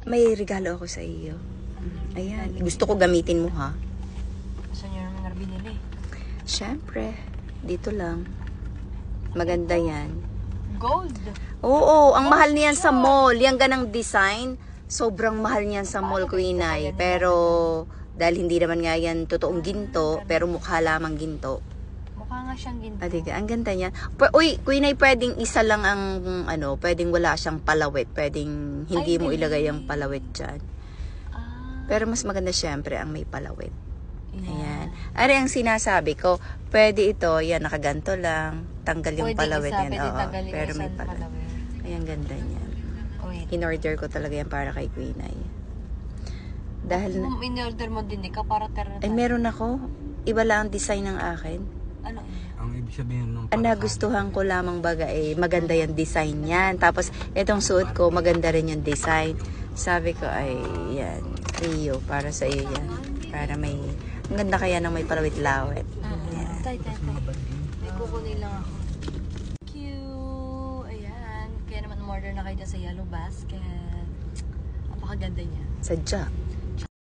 May regalo ako sa iyo. Ayan. Gusto ko gamitin mo, ha? Saan nyo naman binili? Siyempre. Dito lang. Maganda yan. Gold. Oo, ang mahal niyan sa mall. Yang ganang design, sobrang mahal niyan sa mall, Queen Ay. Pero, dahil hindi naman nga yan totoong ginto, pero mukha lamang ginto. Mukha nga siyang ginto. Adiga, ang ganda niyan. Uy, Queen Ay, pwedeng isa lang ang, pwedeng wala siyang palawit. Pwedeng hindi mo ilagay ang palawit dyan. Pero mas maganda syempre ang may palawit. Ayan. Ari ang sinasabi ko, pwede ito, yan, nakaganto lang. Tanggal yung palawit yan. Oo, pero may palawit. Ayan, ganda niyan. In-order ko talaga yan para kay Queen Ay. Dahil in-order mo din ikaw para ay, meron ako. Iba lang ang design ng akin. Ano? Ang ibig sabihin nung Ang nagustuhan ko lamang baga maganda yung design yan. Tapos, itong suot ko, maganda rin yung design. Sabi ko, ay, yan, Rio, para sa iyo yan. Para may, ang ganda kaya ng may palawit-lawit. Yan. Tay. May kukunin lang ako. Cute. Ayan. Kaya naman order na kayo dyan sa Yellow Basket. Napakaganda niya. Sadya.